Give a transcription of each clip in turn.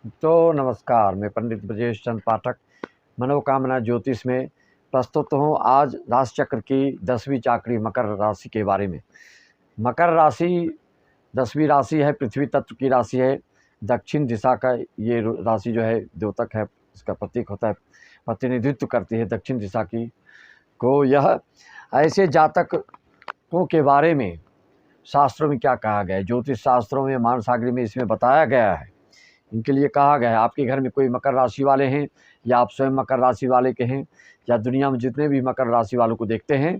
तो नमस्कार, मैं पंडित ब्रजेश चंद्र पाठक मनोकामना ज्योतिष में प्रस्तुत हूँ आज राशि चक्र की 10वीं चाकड़ी मकर राशि के बारे में। मकर राशि 10वीं राशि है, पृथ्वी तत्व की राशि है। दक्षिण दिशा का ये राशि जो है द्योतक है, इसका प्रतीक होता है, प्रतिनिधित्व करती है दक्षिण दिशा की को। यह ऐसे जातकों के बारे में शास्त्रों में क्या कहा गया है, ज्योतिष शास्त्रों में मानसागरी में इसमें बताया गया है। इनके लिए कहा गया है, आपके घर में कोई मकर राशि वाले हैं या आप स्वयं मकर राशि वाले के हैं या दुनिया में जितने भी मकर राशि वालों को देखते हैं,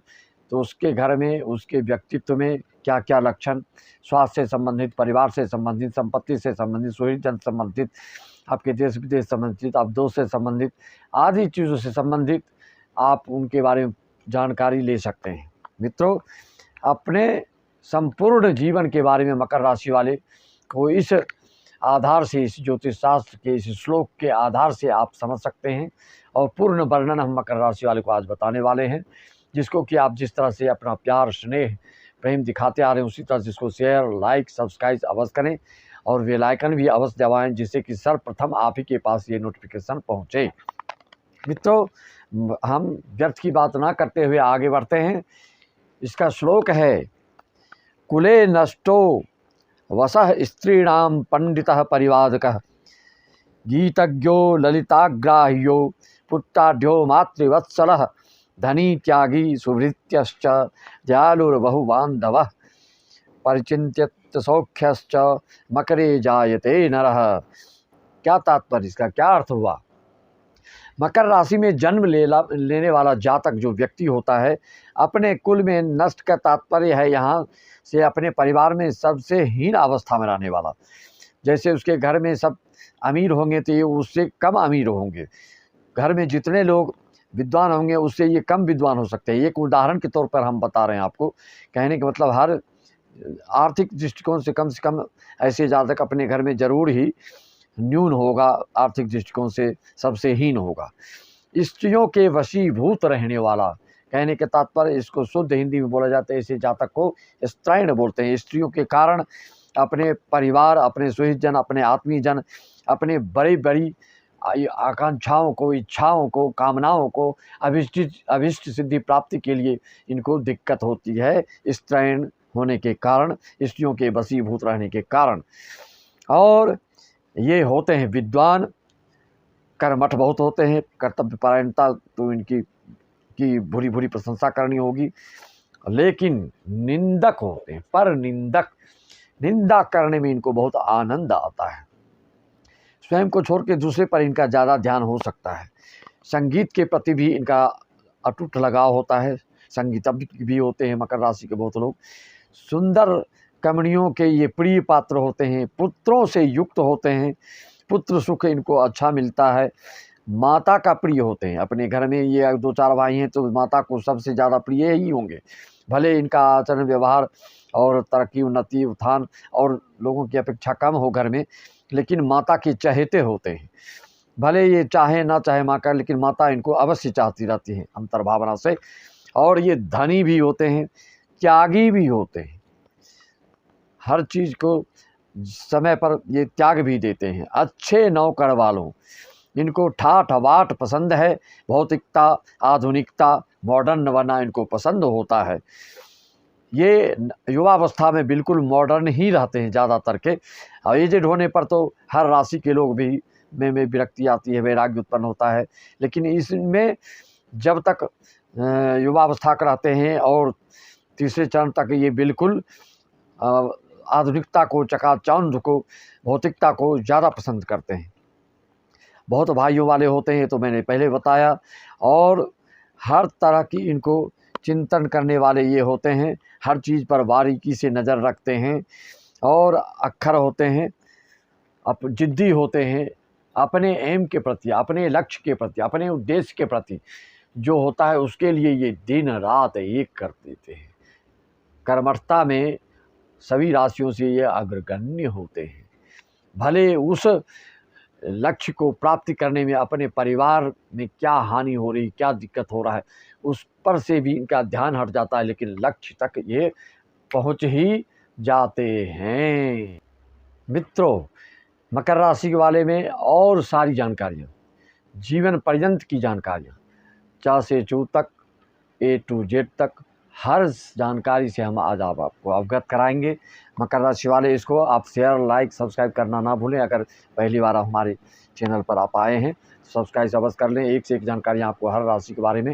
तो उसके घर में, उसके व्यक्तित्व में क्या क्या लक्षण, स्वास्थ्य से संबंधित, परिवार से संबंधित, संपत्ति से संबंधित, सुहृदजन संबंधित, आपके देश विदेश संबंधित, आप दोस्त से संबंधित, आदि चीज़ों से संबंधित आप उनके बारे में जानकारी ले सकते हैं। मित्रों, अपने संपूर्ण जीवन के बारे में मकर राशि वाले को इस आधार से, इस ज्योतिष शास्त्र के इस श्लोक के आधार से आप समझ सकते हैं। और पूर्ण वर्णन हम मकर राशि वाले को आज बताने वाले हैं, जिसको कि आप जिस तरह से अपना प्यार, स्नेह, प्रेम दिखाते आ रहे हैं, उसी तरह से इसको शेयर, लाइक, सब्सक्राइब अवश्य करें और बेल आइकन भी अवश्य दबाएं, जिससे कि सर्वप्रथम आप ही के पास ये नोटिफिकेशन पहुँचे। मित्रों, हम व्यर्थ की बात ना करते हुए आगे बढ़ते हैं। इसका श्लोक है, कुले नष्टो वसः स्त्रीणां पंडितः परिवादकः, गीतज्ञो ललिताग्राह्यो पुत्राढ्यो मातृवत्सलः, धनी त्यागी सुभृत्यश्च दयालुर्बहुबान्धवः, परिचिन्त्य सौख्यश्च मकरे जायते नरः। क्या तात्पर्य, इसका क्या अर्थ हुआ? मकर राशि में जन्म लेने वाला जातक जो व्यक्ति होता है, अपने कुल में नष्ट का तात्पर्य है यहाँ से अपने परिवार में सबसे हीन अवस्था में रहने वाला। जैसे उसके घर में सब अमीर होंगे तो ये उससे कम अमीर होंगे, घर में जितने लोग विद्वान होंगे उससे ये कम विद्वान हो सकते हैं। एक उदाहरण के तौर पर हम बता रहे हैं आपको, कहने का मतलब हर आर्थिक दृष्टिकोण से कम ऐसे जातक अपने घर में जरूर ही न्यून होगा, आर्थिक दृष्टिकोण से सबसे हीन होगा। स्त्रियों के वशीभूत रहने वाला, कहने के तात्पर्य, इसको शुद्ध हिंदी में बोला जाता है, इसे जातक को स्त्रैण बोलते हैं। स्त्रियों के कारण अपने परिवार, अपने सुहृदजन, अपने आत्मीय जन, अपने बड़ी आकांक्षाओं को, इच्छाओं को, कामनाओं को, अभिष्ट सिद्धि प्राप्ति के लिए इनको दिक्कत होती है, स्त्रैण होने के कारण, स्त्रियों के वशीभूत रहने के कारण। और ये होते हैं विद्वान, कर्मठ बहुत होते हैं, कर्तव्य परायणता तो इनकी भूरी भूरी प्रशंसा करनी होगी। लेकिन निंदक होते हैं, पर निंदा करने में इनको बहुत आनंद आता है। स्वयं को छोड़ के दूसरे पर इनका ज़्यादा ध्यान हो सकता है। संगीत के प्रति भी इनका अटूट लगाव होता है। संगीतज्ञ भी होते हैं मकर राशि के बहुत लोग। सुंदर कमनियों के ये प्रिय पात्र होते हैं, पुत्रों से युक्त होते हैं, पुत्र सुख इनको अच्छा मिलता है। माता का प्रिय होते हैं, अपने घर में ये 2-4 भाई हैं तो माता को सबसे ज़्यादा प्रिय ही होंगे। भले इनका आचरण व्यवहार और तरक्की, उन्नति, उत्थान और लोगों की अपेक्षा कम हो घर में, लेकिन माता के चहेते होते हैं। भले ये चाहे ना चाहे माँ का, लेकिन माता इनको अवश्य चाहती रहती है अंतर्भावना से। और ये धनी भी होते हैं, त्यागी भी होते हैं, हर चीज़ को समय पर ये त्याग भी देते हैं। अच्छे नौकर वालों, इनको ठाठ बाट पसंद है, भौतिकता, आधुनिकता, मॉडर्न बनना इनको पसंद होता है। ये युवावस्था में बिल्कुल मॉडर्न ही रहते हैं ज़्यादातर के। और एजेड होने पर तो हर राशि के लोग भी में विरक्ति आती है, वैराग्य उत्पन्न होता है। लेकिन इसमें जब तक युवावस्था के रहते हैं और तीसरे चरण तक ये बिल्कुल आधुनिकता को, चकाचौंध को, भौतिकता को ज़्यादा पसंद करते हैं। बहुत भाइयों वाले होते हैं, तो मैंने पहले बताया। और हर तरह की इनको चिंतन करने वाले ये होते हैं, हर चीज़ पर बारीकी से नज़र रखते हैं और अक्खर होते हैं, जिद्दी होते हैं, अपने एम के प्रति, अपने लक्ष्य के प्रति, अपने उद्देश्य के प्रति जो होता है उसके लिए ये दिन रात एक कर देते हैं। कर्मठता में सभी राशियों से ये अग्रगण्य होते हैं। भले उस लक्ष्य को प्राप्ति करने में अपने परिवार में क्या हानि हो रही, क्या दिक्कत हो रहा है, उस पर से भी इनका ध्यान हट जाता है, लेकिन लक्ष्य तक ये पहुंच ही जाते हैं। मित्रों, मकर राशि के बारे में और सारी जानकारियाँ, जीवन पर्यंत की जानकारियाँ, चा से चू तक, ए टू जेड तक, हर जानकारी से हम आज आपको अवगत कराएंगे। मकर राशि वाले इसको आप शेयर, लाइक, सब्सक्राइब करना ना भूलें। अगर पहली बार हमारे चैनल पर आप आए हैं सब्सक्राइब अवश्य कर लें। एक से एक जानकारियाँ आपको हर राशि के बारे में,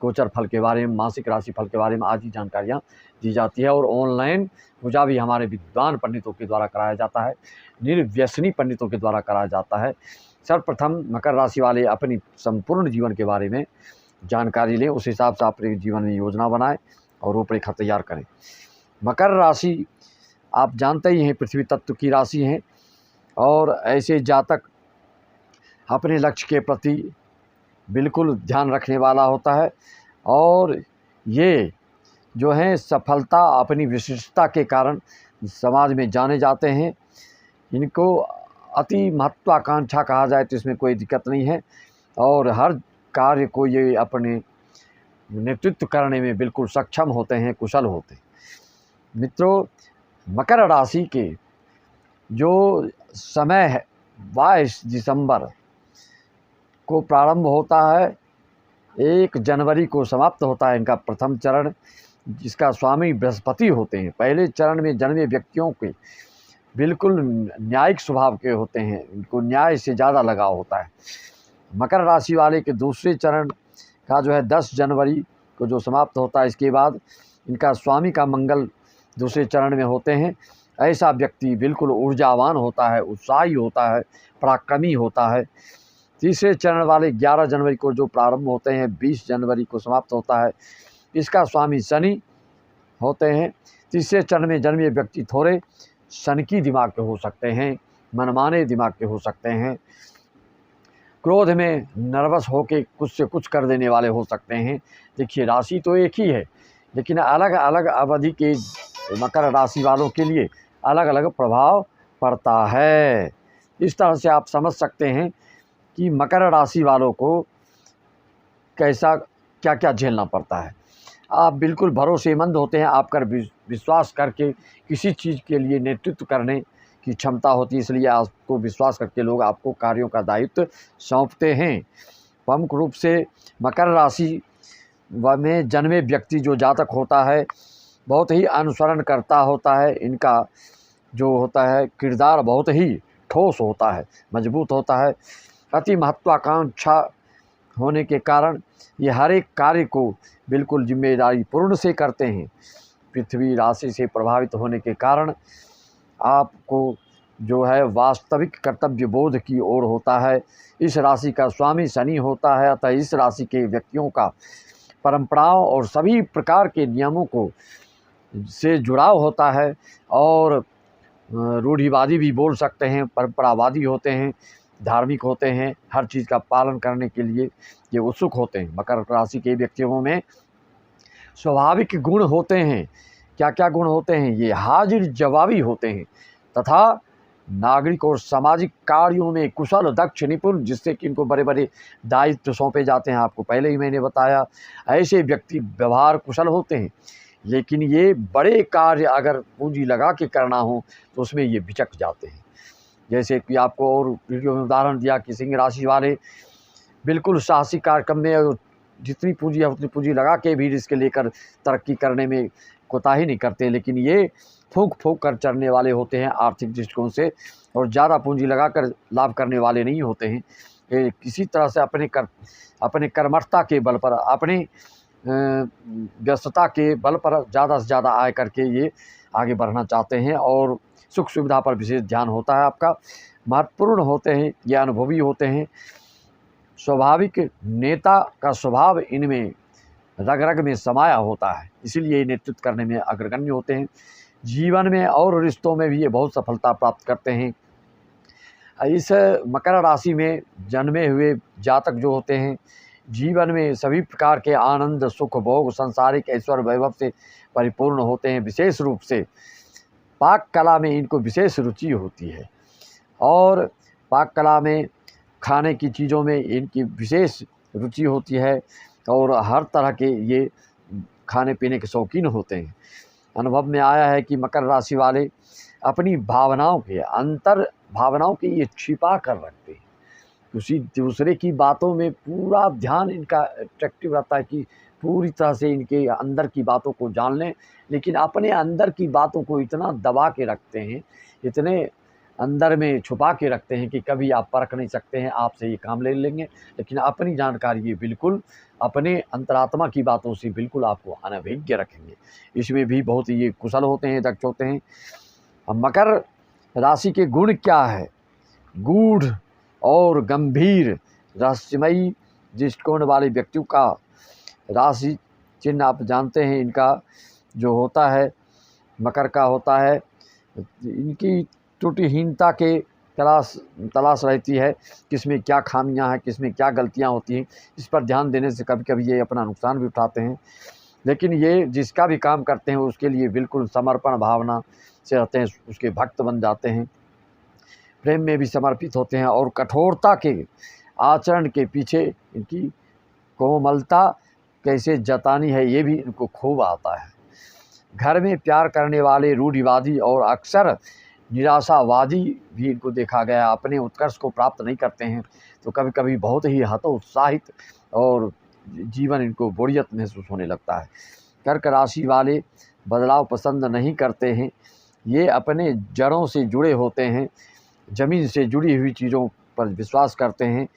गोचर फल के बारे में, मासिक राशि फल के बारे में आज ही जानकारियाँ दी जाती है। और ऑनलाइन पूजा भी हमारे विद्वान पंडितों के द्वारा कराया जाता है, निर्व्यसनी पंडितों के द्वारा कराया जाता है। सर्वप्रथम मकर राशि वाले अपनी संपूर्ण जीवन के बारे में जानकारी लें, उस हिसाब से अपने जीवन में योजना बनाएं और रूपरेखा तैयार करें। मकर राशि आप जानते ही हैं पृथ्वी तत्व की राशि है, और ऐसे जातक अपने लक्ष्य के प्रति बिल्कुल ध्यान रखने वाला होता है, और ये जो है सफलता अपनी विशिष्टता के कारण समाज में जाने जाते हैं। इनको अति महत्वाकांक्षा कहा जाए तो इसमें कोई दिक्कत नहीं है, और हर कार्य को ये अपने नेतृत्व करने में बिल्कुल सक्षम होते हैं, कुशल होते हैं। मित्रों, मकर राशि के जो समय है 22 दिसंबर को प्रारंभ होता है, 1 जनवरी को समाप्त होता है इनका प्रथम चरण, जिसका स्वामी बृहस्पति होते हैं। पहले चरण में जन्मे व्यक्तियों के बिल्कुल न्यायिक स्वभाव के होते हैं, इनको न्याय से ज़्यादा लगाव होता है। मकर राशि वाले के दूसरे चरण का जो है 10 जनवरी को जो समाप्त होता है, इसके बाद इनका स्वामी का मंगल दूसरे चरण में होते हैं। ऐसा व्यक्ति बिल्कुल ऊर्जावान होता है, उत्साही होता है, पराक्रमी होता है। तीसरे चरण वाले 11 जनवरी को जो प्रारंभ होते हैं, 20 जनवरी को समाप्त होता है, इसका स्वामी शनि होते हैं। तीसरे चरण में जन्मे व्यक्ति थोड़े सनकी दिमाग के हो सकते हैं, मनमाने दिमाग के हो सकते हैं, क्रोध में नर्वस होके कुछ से कुछ कर देने वाले हो सकते हैं। देखिए, राशि तो एक ही है, लेकिन अलग अलग अवधि के मकर राशि वालों के लिए अलग अलग प्रभाव पड़ता है। इस तरह से आप समझ सकते हैं कि मकर राशि वालों को कैसा क्या क्या झेलना पड़ता है। आप बिल्कुल भरोसेमंद होते हैं, आप कर विश्वास करके किसी चीज़ के लिए नेतृत्व करने की क्षमता होती है, इसलिए आपको विश्वास करके लोग आपको कार्यों का दायित्व सौंपते हैं। प्रमुख रूप से मकर राशि में जन्मे व्यक्ति जो जातक होता है बहुत ही अनुसरण करता होता है। इनका जो होता है किरदार बहुत ही ठोस होता है, मजबूत होता है। अति महत्वाकांक्षा होने के कारण ये हर एक कार्य को बिल्कुल जिम्मेदारी पूर्ण से करते हैं। पृथ्वी राशि से प्रभावित होने के कारण आपको जो है वास्तविक कर्तव्य बोध की ओर होता है। इस राशि का स्वामी शनि होता है, अतः इस राशि के व्यक्तियों का परंपराओं और सभी प्रकार के नियमों को से जुड़ाव होता है, और रूढ़िवादी भी बोल सकते हैं, परंपरावादी होते हैं, धार्मिक होते हैं, हर चीज़ का पालन करने के लिए ये उत्सुक होते हैं। मकर राशि के व्यक्तियों में स्वाभाविक गुण होते हैं। क्या क्या गुण होते हैं? ये हाजिर जवाबी होते हैं तथा नागरिक और सामाजिक कार्यों में कुशल, दक्ष, निपुण, जिससे कि इनको बड़े बड़े दायित्व सौंपे जाते हैं। आपको पहले ही मैंने बताया, ऐसे व्यक्ति व्यवहार कुशल होते हैं, लेकिन ये बड़े कार्य अगर पूंजी लगा के करना हो तो उसमें ये बिचक जाते हैं। जैसे कि आपको और वीडियो में उदाहरण दिया कि सिंह राशि वाले बिल्कुल साहसी कार्यक्रम में जितनी पूंजी है उतनी पूंजी लगा के भी रिस्क लेकर तरक्की करने में कोताही नहीं करते, लेकिन ये फूंक फूंक कर चलने वाले होते हैं आर्थिक दृष्टिकोण से, और ज़्यादा पूंजी लगाकर लाभ करने वाले नहीं होते हैं। ये किसी तरह से अपने कर्मठता के बल पर, अपने व्यस्तता के बल पर ज़्यादा से ज़्यादा आय करके ये आगे बढ़ना चाहते हैं, और सुख सुविधा पर विशेष ध्यान होता है आपका। महत्वपूर्ण होते हैं, ये अनुभवी होते हैं। स्वाभाविक नेता का स्वभाव इनमें रग रग में समाया होता है, इसीलिए ये नेतृत्व करने में अग्रगण्य होते हैं। जीवन में और रिश्तों में भी ये बहुत सफलता प्राप्त करते हैं। इस मकर राशि में जन्मे हुए जातक जो होते हैं जीवन में सभी प्रकार के आनंद, सुख, भोग, सांसारिक ऐश्वर्य, वैभव से परिपूर्ण होते हैं। विशेष रूप से पाक कला में इनको विशेष रुचि होती है, और पाक कला में खाने की चीज़ों में इनकी विशेष रुचि होती है, और हर तरह के ये खाने पीने के शौकीन होते हैं। अनुभव में आया है कि मकर राशि वाले अपनी भावनाओं के अंतर भावनाओं की ये छिपा कर रखते हैं। उसी दूसरे की बातों में पूरा ध्यान इनका अट्रैक्टिव रहता है कि पूरी तरह से इनके अंदर की बातों को जान लें, लेकिन अपने अंदर की बातों को इतना दबा के रखते हैं, इतने अंदर में छुपा के रखते हैं कि कभी आप परख नहीं सकते हैं, आपसे ये काम ले लेंगे, लेकिन अपनी जानकारी ये बिल्कुल अपने अंतरात्मा की बातों से बिल्कुल आपको अनभिज्ञ रखेंगे। इसमें भी बहुत ये कुशल होते हैं, दक्ष होते हैं। अब मकर राशि के गुण क्या है? गूढ़ और गंभीर रहस्यमयी दृष्टिकोण वाले व्यक्तियों का राशि चिन्ह आप जानते हैं, इनका जो होता है मकर का होता है, इनकी त्रुटिहीनता के तलाश रहती है, किसमें क्या खामियां हैं, किसमें क्या गलतियां होती हैं। इस पर ध्यान देने से कभी कभी ये अपना नुकसान भी उठाते हैं, लेकिन ये जिसका भी काम करते हैं उसके लिए बिल्कुल समर्पण भावना से रहते हैं, उसके भक्त बन जाते हैं, प्रेम में भी समर्पित होते हैं और कठोरता के आचरण के पीछे इनकी कोमलता कैसे जतानी है ये भी इनको खूब आता है। घर में प्यार करने वाले रूढ़िवादी और अक्सर निराशावादी भी इनको देखा गया। अपने उत्कर्ष को प्राप्त नहीं करते हैं तो कभी कभी बहुत ही हतोत्साहित और जीवन इनको बोरियत महसूस होने लगता है। कर्क राशि वाले बदलाव पसंद नहीं करते हैं, ये अपने जड़ों से जुड़े होते हैं, ज़मीन से जुड़ी हुई चीज़ों पर विश्वास करते हैं।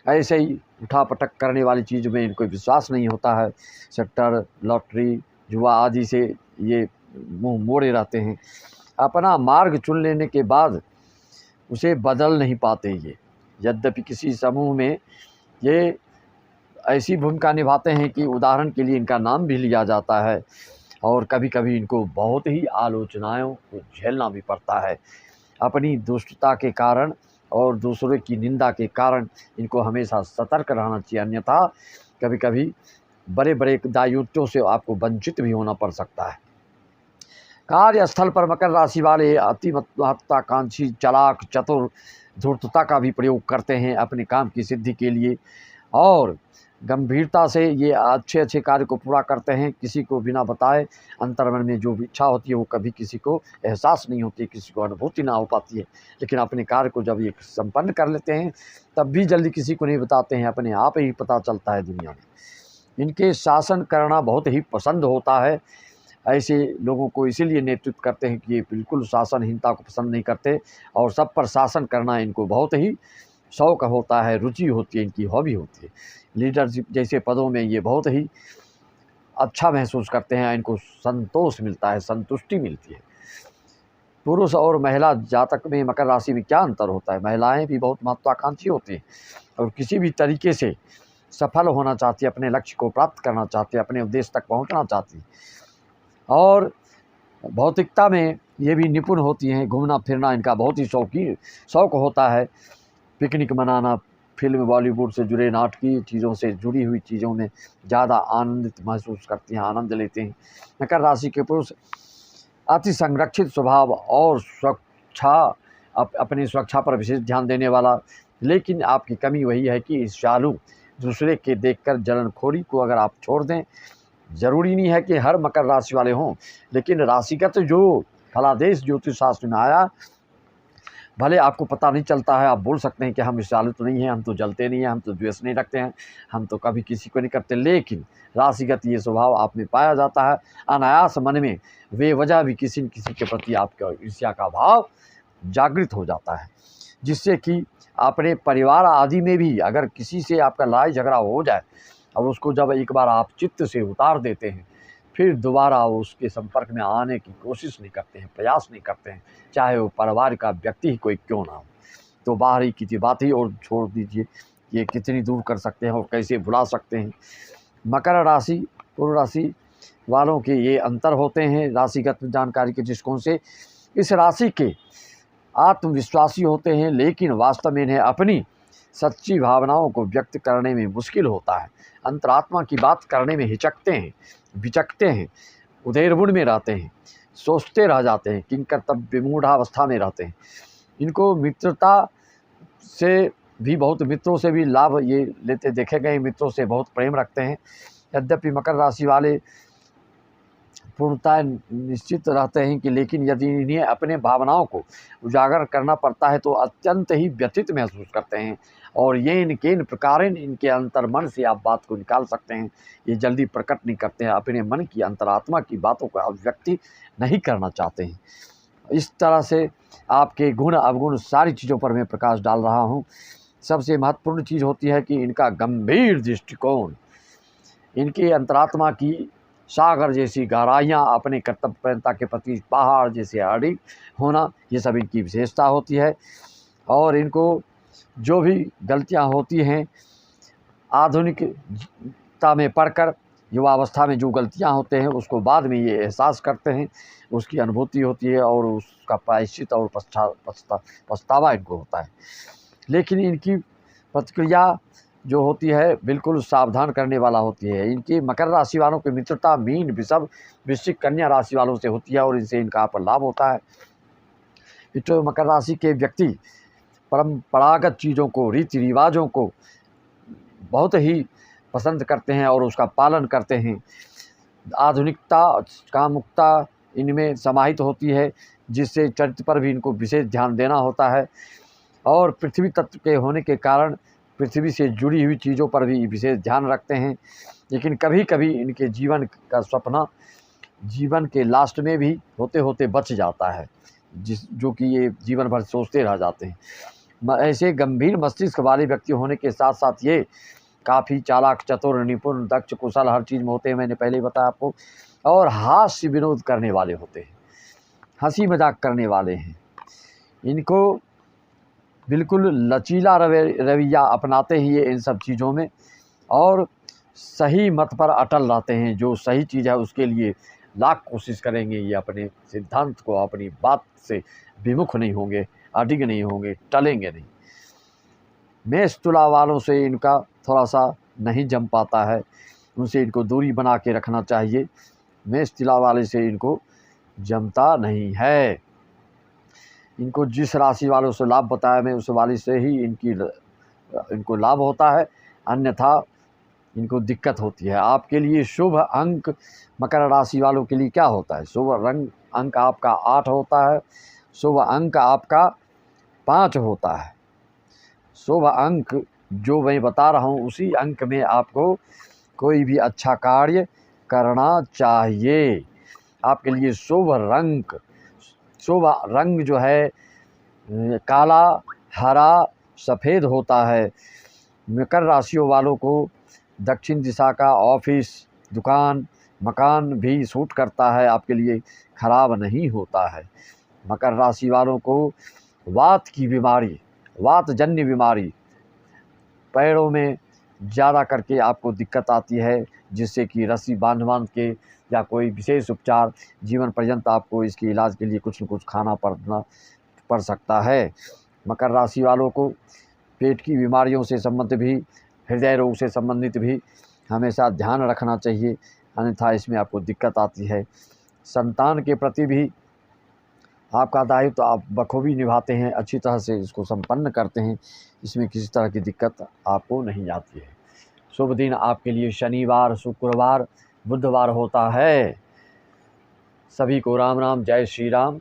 ऐसे ही उठापटक करने वाली चीज़ में इनको विश्वास नहीं होता है। सेक्टर, लॉटरी, जुआ आदि से ये मुंह मोड़े रहते हैं। अपना मार्ग चुन लेने के बाद उसे बदल नहीं पाते ये। यद्यपि किसी समूह में ये ऐसी भूमिका निभाते हैं कि उदाहरण के लिए इनका नाम भी लिया जाता है और कभी कभी इनको बहुत ही आलोचनाओं को झेलना भी पड़ता है। अपनी दुष्टता के कारण और दूसरों की निंदा के कारण इनको हमेशा सतर्क रहना चाहिए, अन्यथा कभी कभी बड़े बड़े दायित्वों से आपको वंचित भी होना पड़ सकता है। कार्यस्थल पर मकर राशि वाले अति महत्वाकांक्षी, चालाक, चतुर, धूर्तता का भी प्रयोग करते हैं अपने काम की सिद्धि के लिए और गंभीरता से ये अच्छे कार्य को पूरा करते हैं। किसी को बिना बताए अंतर्मन में जो भी इच्छा होती है वो कभी किसी को एहसास नहीं होती, किसी को अनुभूति ना हो पाती है, लेकिन अपने कार्य को जब ये संपन्न कर लेते हैं तब भी जल्दी किसी को नहीं बताते हैं, अपने आप ही पता चलता है दुनिया में। इनके शासन करना बहुत ही पसंद होता है। ऐसे लोगों को इसीलिए नेतृत्व करते हैं कि ये बिल्कुल शासनहीनता को पसंद नहीं करते और सब पर शासन करना इनको बहुत ही शौक़ होता है, रुचि होती है, इनकी हॉबी होती है। लीडरशिप जैसे पदों में ये बहुत ही अच्छा महसूस करते हैं, इनको संतोष मिलता है, संतुष्टि मिलती है। पुरुष और महिला जातक में मकर राशि में क्या अंतर होता है? महिलाएं भी बहुत महत्वाकांक्षी होती हैं और किसी भी तरीके से सफल होना चाहती है, अपने लक्ष्य को प्राप्त करना चाहती है, अपने उद्देश्य तक पहुंचना चाहती है और भौतिकता में ये भी निपुण होती हैं। घूमना फिरना इनका बहुत ही शौक़ होता है। पिकनिक मनाना, फिल्म, बॉलीवुड से जुड़े नाटकीय चीज़ों से जुड़ी हुई चीज़ों में ज़्यादा आनंदित महसूस करती हैं, आनंद लेते हैं। मकर राशि के पुरुष अति संरक्षित स्वभाव और अपनी सुरक्षा पर विशेष ध्यान देने वाला, लेकिन आपकी कमी वही है कि ईर्ष्यालु, दूसरे के देखकर जलनखोरी को अगर आप छोड़ दें, ज़रूरी नहीं है कि हर मकर राशि वाले हों, लेकिन राशिगत जो फलादेश ज्योतिष शास्त्र में आया, भले आपको पता नहीं चलता है, आप बोल सकते हैं कि हम ईर्ष्यालु तो नहीं हैं, हम तो जलते नहीं हैं, हम तो द्वेष नहीं रखते हैं, हम तो कभी किसी को नहीं करते, लेकिन राशिगत ये स्वभाव आप में पाया जाता है। अनायास मन में बेवजह भी किसी न किसी के प्रति आपका ईर्ष्या का भाव जागृत हो जाता है, जिससे कि अपने परिवार आदि में भी अगर किसी से आपका लड़ाई झगड़ा हो जाए और उसको जब एक बार आप चित्त से उतार देते हैं, फिर दोबारा उसके संपर्क में आने की कोशिश नहीं करते हैं, प्रयास नहीं करते हैं, चाहे वो परिवार का व्यक्ति ही कोई क्यों ना हो। तो बाहरी की बात ही और छोड़ दीजिए, ये कितनी दूर कर सकते हैं और कैसे भुला सकते हैं। मकर राशि, पूर्व राशि वालों के ये अंतर होते हैं राशिगत जानकारी के दृष्टिकोण से। इस राशि के आत्मविश्वासी होते हैं, लेकिन वास्तव में इन्हें अपनी सच्ची भावनाओं को व्यक्त करने में मुश्किल होता है। अंतरात्मा की बात करने में हिचकते हैं, बिचकते हैं, उधेड़बुन में रहते हैं, सोचते रह जाते हैं, किंकर्तव्य विमूढ़ावस्था में रहते हैं। इनको मित्रता से भी बहुत, मित्रों से भी लाभ ये लेते देखे गए, मित्रों से बहुत प्रेम रखते हैं। यद्यपि मकर राशि वाले पूर्णतः निश्चित रहते हैं कि लेकिन यदि इन्हें अपने भावनाओं को उजागर करना पड़ता है तो अत्यंत ही व्यथित महसूस करते हैं। और ये इन प्रकार इनके अंतर्मन से आप बात को निकाल सकते हैं। ये जल्दी प्रकट नहीं करते हैं, अपने मन की अंतरात्मा की बातों को अभिव्यक्ति नहीं करना चाहते हैं। इस तरह से आपके गुण अवगुण सारी चीज़ों पर मैं प्रकाश डाल रहा हूँ। सबसे महत्वपूर्ण चीज़ होती है कि इनका गंभीर दृष्टिकोण, इनकी अंतरात्मा की सागर जैसी गहराइयाँ, अपने कर्तव्यपरता के प्रति पहाड़ जैसे अड़िग होना, ये सब इनकी विशेषता होती है। और इनको जो भी गलतियाँ होती हैं, आधुनिकता में पढ़कर युवावस्था में जो गलतियाँ होते हैं उसको बाद में ये एहसास करते हैं, उसकी अनुभूति होती है और उसका प्रायश्चित और पछतावा इनको होता है। लेकिन इनकी प्रतिक्रिया जो होती है बिल्कुल सावधान करने वाला होती है। इनकी मकर राशि वालों की मित्रता मीन, वृषभ, वृश्चिक, कन्या राशि वालों से होती है और इनसे इनका पर लाभ होता है। तो मकर राशि के व्यक्ति परंपरागत चीज़ों को, रीति रिवाजों को बहुत ही पसंद करते हैं और उसका पालन करते हैं। आधुनिकता, कामुकता इनमें समाहित होती है, जिससे चरित्र पर भी इनको विशेष ध्यान देना होता है। और पृथ्वी तत्व के होने के कारण पृथ्वी से जुड़ी हुई चीज़ों पर भी विशेष ध्यान रखते हैं। लेकिन कभी कभी इनके जीवन का सपना जीवन के लास्ट में भी होते होते बच जाता है, जो कि ये जीवन भर सोचते रह जाते हैं। ऐसे गंभीर मस्तिष्क वाले व्यक्ति होने के साथ साथ ये काफ़ी चालाक, चतुर, निपुण, दक्ष, कुशल हर चीज़ में होते हैं, मैंने पहले ही बताया आपको। और हास्य विनोद करने वाले होते हैं, हंसी मजाक करने वाले हैं। इनको बिल्कुल लचीला रवैया अपनाते ही ये इन सब चीज़ों में, और सही मत पर अटल रहते हैं। जो सही चीज़ है उसके लिए लाख कोशिश करेंगे। ये अपने सिद्धांत को, अपनी बात से विमुख नहीं होंगे, अडिग नहीं होंगे, टलेंगे नहीं। मेष तुला वालों से इनका थोड़ा सा नहीं जम पाता है, उनसे इनको दूरी बना के रखना चाहिए। मेष तुला वाले से इनको जमता नहीं है। इनको जिस राशि वालों से लाभ बताया मैं, उस वाले से ही इनको लाभ होता है, अन्यथा इनको दिक्कत होती है। आपके लिए शुभ अंक मकर राशि वालों के लिए क्या होता है? शुभ रंग अंक आपका 8 होता है, शुभ अंक आपका 5 होता है। शुभ अंक जो मैं बता रहा हूँ उसी अंक में आपको कोई भी अच्छा कार्य करना चाहिए। आपके लिए शुभ रंग जो है काला, हरा, सफ़ेद होता है। मकर राशियों वालों को दक्षिण दिशा का ऑफिस, दुकान, मकान भी सूट करता है, आपके लिए खराब नहीं होता है। मकर राशि वालों को वात की बीमारी, वातजन्य बीमारी, पैरों में ज़्यादा करके आपको दिक्कत आती है, जिससे कि रस्सी बांध के या कोई विशेष उपचार जीवन पर्यंत आपको इसके इलाज के लिए कुछ न कुछ खाना पड़ सकता है। मकर राशि वालों को पेट की बीमारियों से संबंधित भी, हृदय रोग से संबंधित भी हमेशा ध्यान रखना चाहिए, अन्यथा इसमें आपको दिक्कत आती है। संतान के प्रति भी आपका दायित्व आप बखूबी निभाते हैं, अच्छी तरह से इसको संपन्न करते हैं, इसमें किसी तरह की दिक्कत आपको नहीं आती है। शुभ दिन आपके लिए शनिवार, शुक्रवार, बुधवार होता है। सभी को राम राम, जय श्री राम।